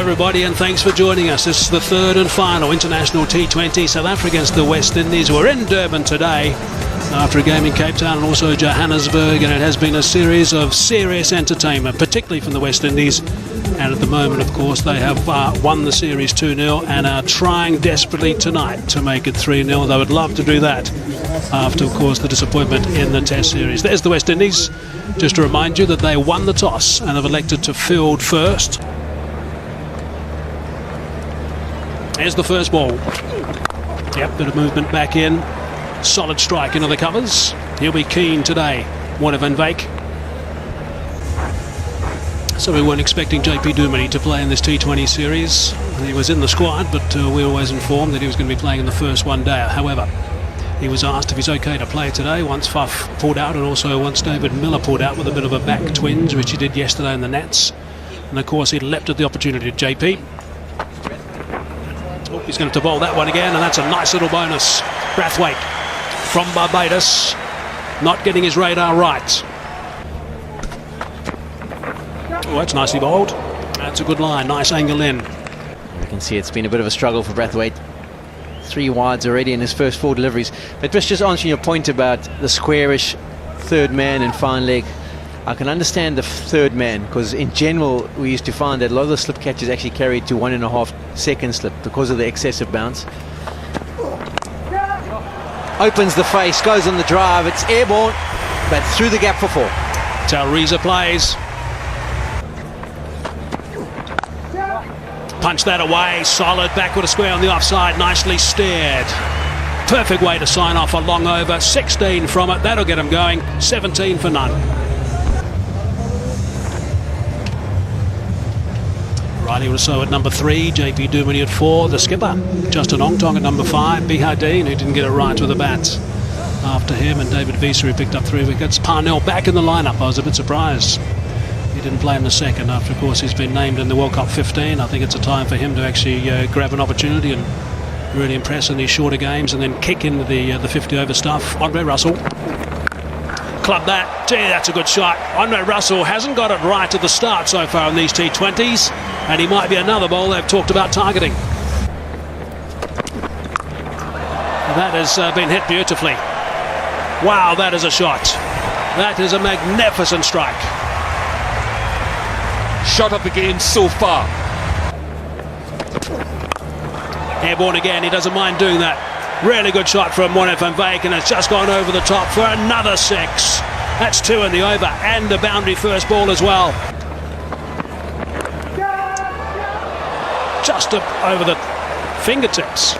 everybody, and thanks for joining us. This is the third and final international T20 South Africa against the West Indies. We're in Durban today after a game in Cape Town and also Johannesburg, and it has been a series of serious entertainment, particularly from the West Indies. And at the moment, of course, they have won the series 2-0 and are trying desperately tonight to make it 3-0. They would love to do that after, of course, the disappointment in the Test series. There's the West Indies. Just to remind you that they won the toss and have elected to field first. Here's the first ball. Yep, bit of movement back in. Solid strike into the covers. He'll be keen today, Warner van Wyk. So we weren't expecting JP Duminy to play in this T20 series. He was in the squad, but we were always informed that he was going to be playing in the first one day. However, he was asked if he's okay to play today once Faf pulled out and also once David Miller pulled out with a bit of a back twinge, which he did yesterday in the nets. And of course he leapt at the opportunity to JP. Oh, he's going to bowl that one again, and that's a nice little bonus. Brathwaite from Barbados, not getting his radar right. Oh, that's nicely bowled. That's a good line, nice angle in. You can see it's been a bit of a struggle for Brathwaite. 3 wides already in his first 4 deliveries. But just answering your point about the squarish third man and fine leg, I can understand the third man, because in general we used to find that a lot of the slip catches actually carried to 1.5 second slip because of the excessive bounce. Opens the face, goes on the drive, it's airborne, but through the gap for 4. Talriza plays. Punch that away, solid, backward a square on the offside, nicely steered. Perfect way to sign off a long over, 16 from it, that'll get him going, 17 for none. Riley Rousseau at number 3, JP Duminy at 4, the skipper, Justin Ongtong at number 5, Bihar Dean, who didn't get it right with the bat after him, and David Wiese, who picked up 3 wickets. Parnell back in the lineup, I was a bit surprised. He didn't play in the second after, of course, he's been named in the World Cup 15. I think it's a time for him to actually grab an opportunity and really impress in these shorter games and then kick into the 50-over stuff. Andre Russell. Club that. Gee, that's a good shot. Andre Russell hasn't got it right at the start so far in these T20s, and he might be another ball they've talked about targeting. That has been hit beautifully. Wow, that is a shot. That is a magnificent strike. Shot of the game so far. Airborne again, he doesn't mind doing that. Really good shot from Warner van Wyk, and it's just gone over the top for another 6. That's 2 in the over, and a boundary first ball as well. Just over the fingertips.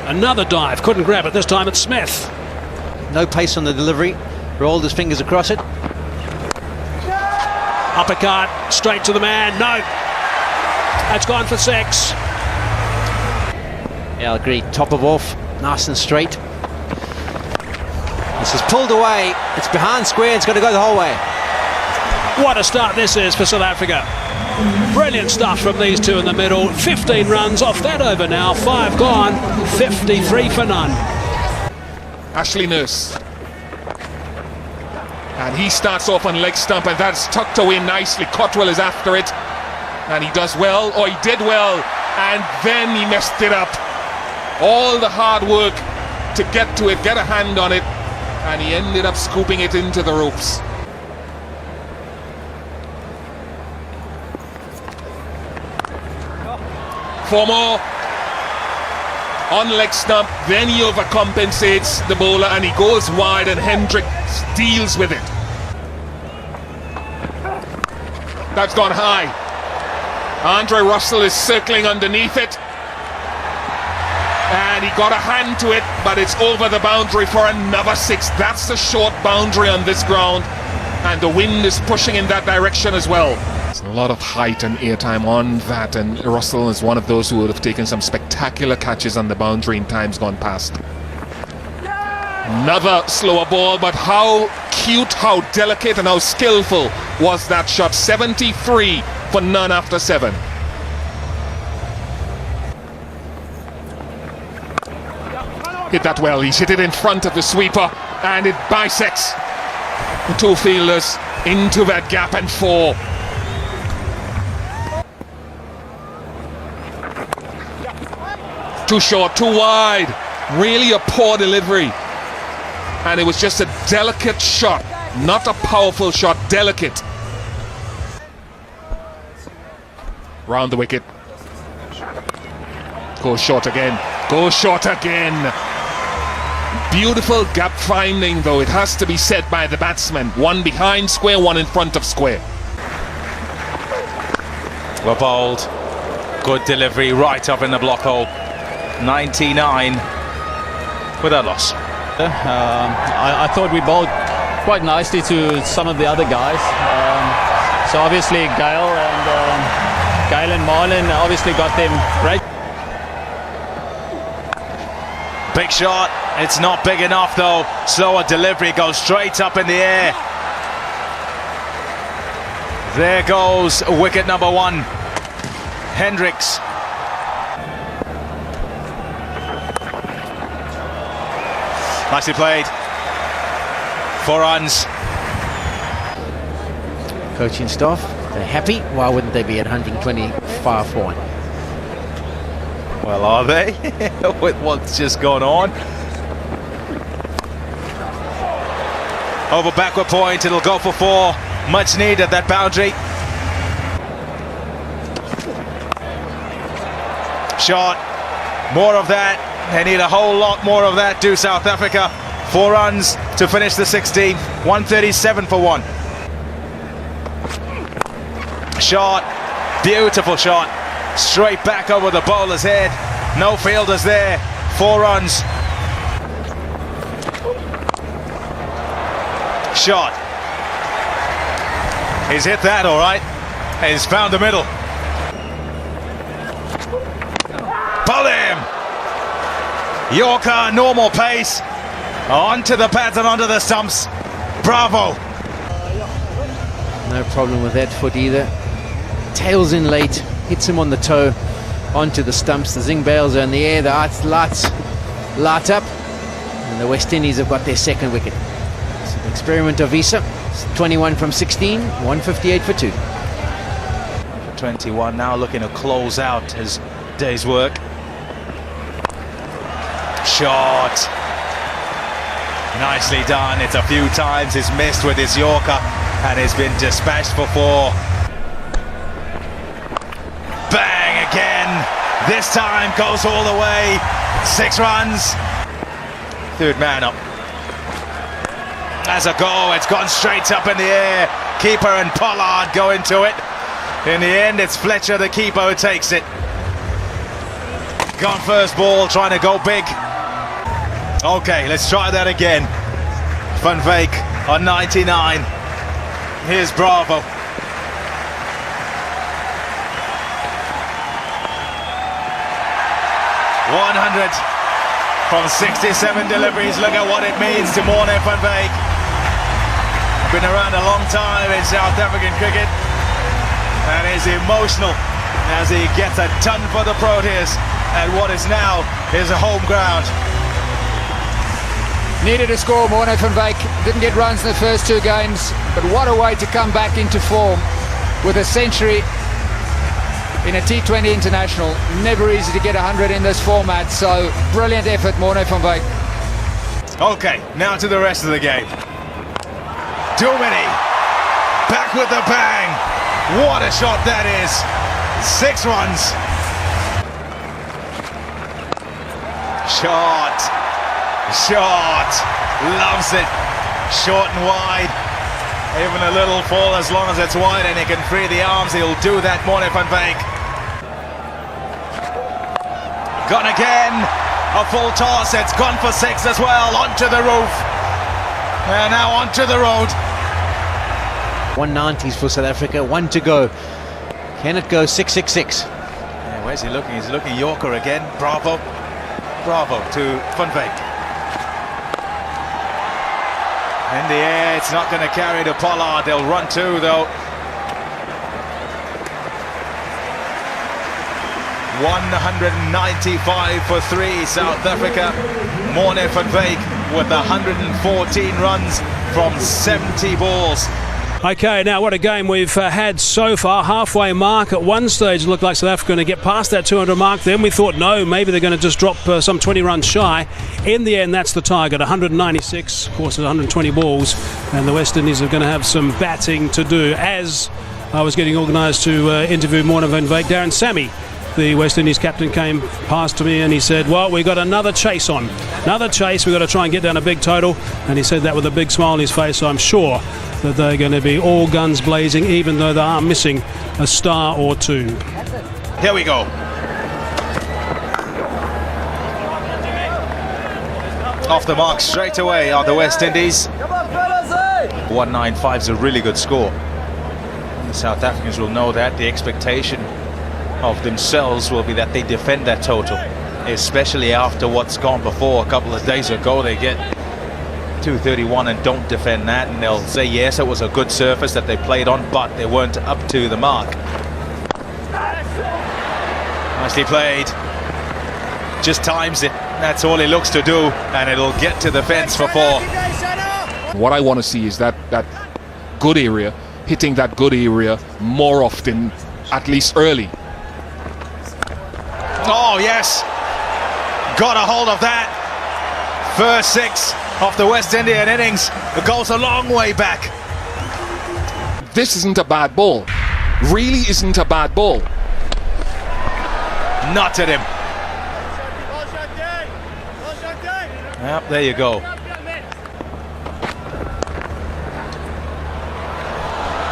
Another dive, couldn't grab it, this time it's Smith. No pace on the delivery, rolled his fingers across it. Uppercut, straight to the man, no. That's gone for 6. Yeah, I'll agree, top of off, nice and straight. This is pulled away, it's behind square, it's got to go the whole way. What a start this is for South Africa. Brilliant stuff from these two in the middle. 15 runs off that over now, 5 gone, 53 for none. Ashley Nurse. And he starts off on leg stump, and that's tucked away nicely. Cotwell is after it, and he does well, or he did well, and then he messed it up. All the hard work to get to it, get a hand on it, and he ended up scooping it into the ropes. For more on leg stump, then he overcompensates the bowler and he goes wide, and Hendrick deals with it. That's gone high. Andre Russell is circling underneath it, and he got a hand to it, but it's over the boundary for another 6. That's the short boundary on this ground, and the wind is pushing in that direction as well. There's a lot of height and airtime on that, and Russell is one of those who would have taken some spectacular catches on the boundary in times gone past. Another slower ball, but how cute, how delicate and how skillful was that shot. 73 for none after 7. Hit that well, he's hit it in front of the sweeper, and it bisects the 2 fielders into that gap and 4. Too short, too wide. Really a poor delivery. And it was just a delicate shot, not a powerful shot, delicate. Round the wicket. Goes short again. Goes short again. Beautiful gap finding, though, it has to be said, by the batsman. One behind square, one in front of square. Well bowled. Good delivery right up in the block hole. 99 without loss. I thought we bowled quite nicely to some of the other guys. So obviously Gale and Marlin obviously got them great. Big shot. It's not big enough though. Slower delivery, goes straight up in the air. There goes wicket number 1. Hendricks. Nicely played. 4 runs. Coaching staff, they're happy. Why wouldn't they be at 125 for 1? Well, are they? With what's just gone on? Over backward point, it'll go for 4. Much needed, that boundary. Shot. More of that. They need a whole lot more of that, do South Africa. 4 runs to finish the 16th. 137 for 1. Shot. Beautiful shot. Straight back over the bowler's head. No fielders there. 4 runs. Shot. He's hit that all right. He's found the middle. Pull him. Yorker, normal pace. Onto the pads and onto the stumps. Bravo. No problem with that foot either. Tails in late, hits him on the toe, onto the stumps. The Zing Bales are in the air, the lights light up, and the West Indies have got their 2nd wicket. So the experiment of Visa, 21 from 16, 158 for 2. 21 now looking to close out his day's work. Shot. Nicely done. It's a few times he's missed with his Yorker and he's been dispatched for 4. Bang again. This time goes all the way. 6 runs. 3rd man up. As a go, it's gone straight up in the air. Keeper and Pollard go into it. In the end, it's Fletcher, the keeper, who takes it. Gone first ball, trying to go big. Okay, let's try that again. Van Veek on 99. Here's Bravo. 100 from 67 deliveries. Look at what it means to Morne van Veek. Been around a long time in South African cricket and is emotional as he gets a ton for the Proteas at what is now his home ground. Needed a score, Morne van Veek. Didn't get runs in the first 2 games, but what a way to come back into form with a century in a T20 international. Never easy to get 100 in this format, so brilliant effort, Morne van Veek. Okay, now to the rest of the game. Dumini, back with the bang. What a shot that is. 6 runs. Shot. Loves it. Short and wide. Even a little fall as long as it's wide and he can free the arms. He'll do that, Morne van Veek. Gone again. A full toss. It's gone for 6 as well. Onto the roof. And now onto the road. 190s for South Africa, 1 to go. Can it go 666? Yeah, where's he looking? He's looking Yorker again. Bravo to Van Veek. In the air, it's not going to carry to Pollard. They'll run 2 though. 195 for 3, South Africa. Morne van Veek with 114 runs from 70 balls. Okay, now what a game we've had so far. Halfway mark. At one stage it looked like South Africa were going to get past that 200 mark. Then we thought, no, maybe they're going to just drop some 20 runs shy. In the end, that's the target, 196. Of course, it's 120 balls. And the West Indies are going to have some batting to do. As I was getting organised to interview Morne van Wyk, Darren Sammy, the West Indies captain, came past to me and he said, well, we got another chase on. Another chase. We've got to try and get down a big total. And he said that with a big smile on his face. So I'm sure that they're going to be all guns blazing, even though they are missing a star or two. Here we go. Off the mark straight away are the West Indies. 195 is a really good score. The South Africans will know that. The expectation of themselves will be that they defend that total, especially after what's gone before. A couple of days ago they get 231 and don't defend that, and they'll say yes, it was a good surface that they played on, but they weren't up to the mark. Nicely played, just times it. That's all he looks to do, and it'll get to the fence for 4. What I want to see is that good area, hitting that good area more often, at least early. Oh yes, got a hold of that. First 6 of the West Indian innings. It goes a long way back. This isn't a bad ball. Really isn't a bad ball. Not at him. Yep, there you go.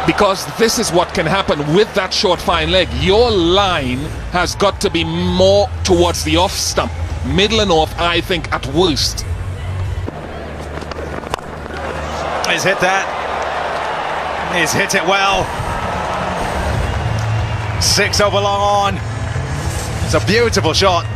Because this is what can happen with that short fine leg. Your line has got to be more towards the off stump. Middle and off, I think, at worst. He's hit that. He's hit it well. 6 over long on. It's a beautiful shot.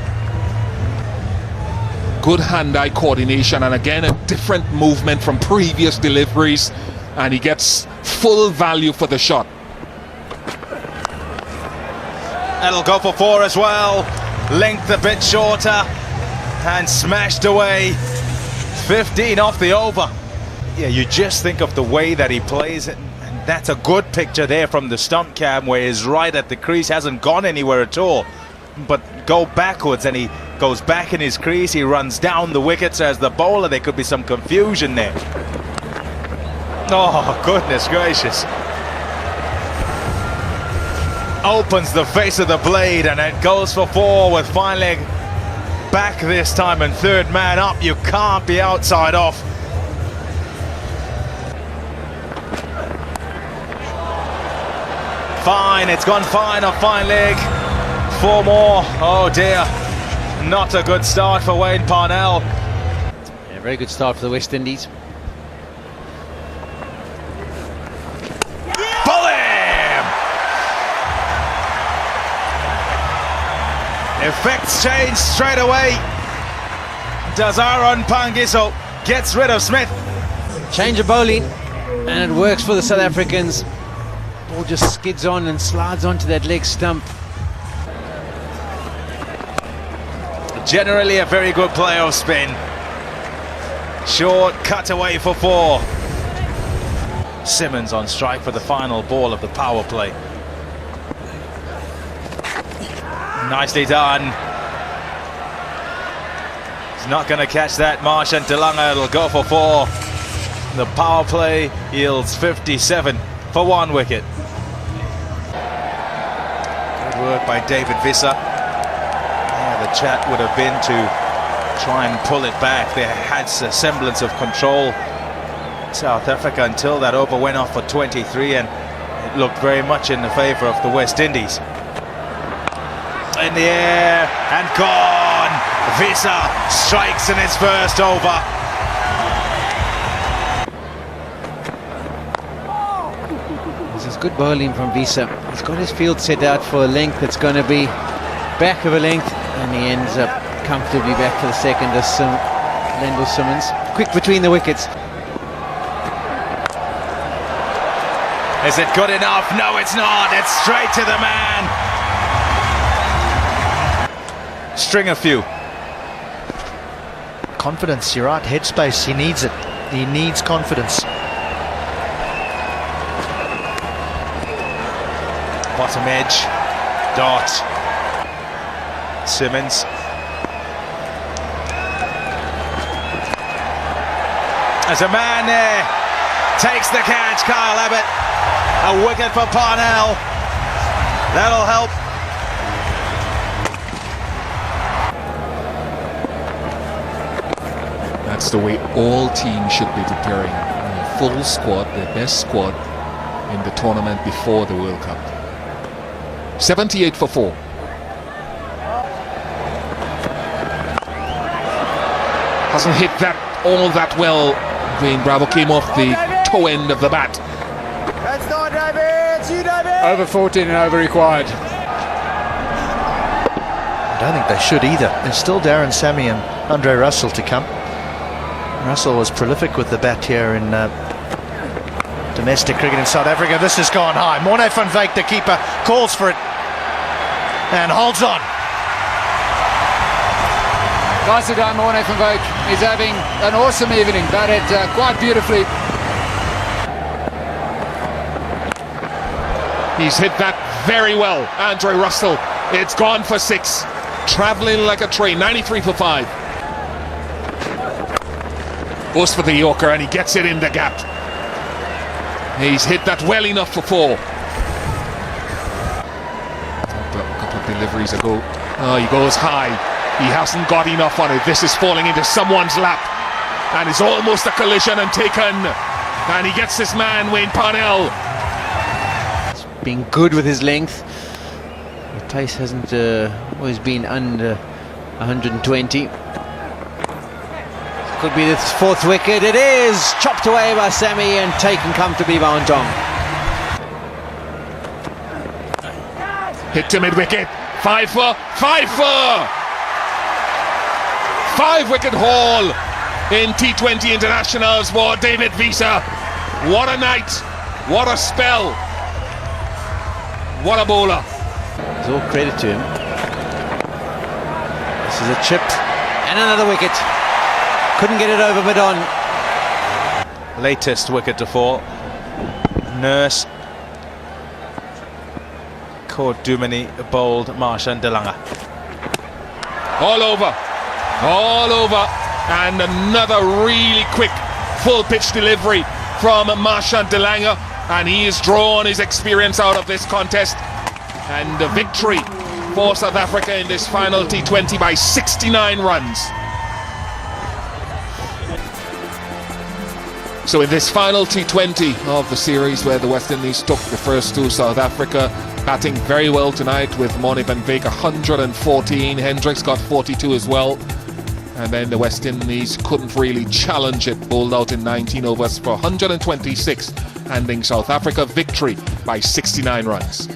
Good hand-eye coordination, and again a different movement from previous deliveries, and he gets full value for the shot. That'll go for 4 as well. Length a bit shorter and smashed away. 15 off the over. Yeah, you just think of the way that he plays it, and that's a good picture there from the stump cam, where he's right at the crease, hasn't gone anywhere at all, but go backwards, and he goes back in his crease. He runs down the wickets as the bowler. There could be some confusion there. Oh, goodness gracious. Opens the face of the blade, and it goes for 4 with fine leg back this time and third man up. You can't be outside off. Fine, it's gone fine off fine leg. 4 more. Oh dear. Not a good start for Wayne Parnell. Yeah, very good start for the West Indies. Pull him! Effects change straight away. Does Aaron Pangiso gets rid of Smith. Change of bowling, and it works for the South Africans. Ball just skids on and slides onto that leg stump. Generally a very good play of spin. Short cut away for 4. Simmons on strike for the final ball of the power play. Nicely done. He's not going to catch that, Marsh and Delanga. It'll go for 4. The power play yields 57 for 1 wicket. Good work by David Visser. The chat would have been to try and pull it back. They had a semblance of control, South Africa, until that over went off for 23, and it looked very much in the favour of the West Indies. In the air and gone. Visser strikes in his first over. This is good bowling from Visser. He's got his field set out for a length that's going to be back of a length, and he ends up comfortably back to the second as Lendl Simmons. Quick between the wickets. Is it good enough? No, it's not. It's straight to the man. String a few. Confidence, you're right, headspace, he needs it. He needs confidence. bottom edge. Dot. Simmons. There's a man there. Takes the catch, Kyle Abbott. A wicket for Parnell. That'll help. That's the way all teams should be preparing. A full squad, their best squad in the tournament before the World Cup. 78 for 4. Hasn't hit that all that well. Wayne Bravo came off the toe end of the bat. That's not David. It's you, David. Over 14 and over required. I don't think they should either. There's still Darren Sammy and Andre Russell to come. Russell was prolific with the bat here in domestic cricket in South Africa. This has gone high. Morne van Wyk, the keeper, calls for it and holds on. Nicely done, Morne van Wyk. He's having an awesome evening, batted quite beautifully. He's hit that very well, Andre Russell. It's gone for 6. Travelling like a train, 93 for 5. Goes for the Yorker and he gets it in the gap. He's hit that well enough for 4. A couple of deliveries ago. Oh, he goes high. He hasn't got enough on it. This is falling into someone's lap. And it's almost a collision and taken. And he gets this man, Wayne Parnell. Being good with his length. The pace hasn't always been under 120. Could be the 4th wicket. It is chopped away by Sammy and taken comfortably by Ontong. Hit to mid-wicket. 5 for 5 for 5-wicket haul in T20 internationals for David Wiese. What a night, what a spell, what a bowler. It's all credit to him. This is a chip and another wicket. Couldn't get it over mid-on. Latest wicket to fall. Nurse. Cord Dumini bowled Marshan de Lange. All over, and another really quick full pitch delivery from Marshan de Lange, and he has drawn his experience out of this contest, and a victory for South Africa in this final T20 by 69 runs. So in this final T20 of the series, where the West Indies took the first 2, South Africa batting very well tonight with Morne van Wyk 114, Hendricks got 42 as well, and then the West Indies couldn't really challenge it, bowled out in 19 overs for 126, handing South Africa victory by 69 runs.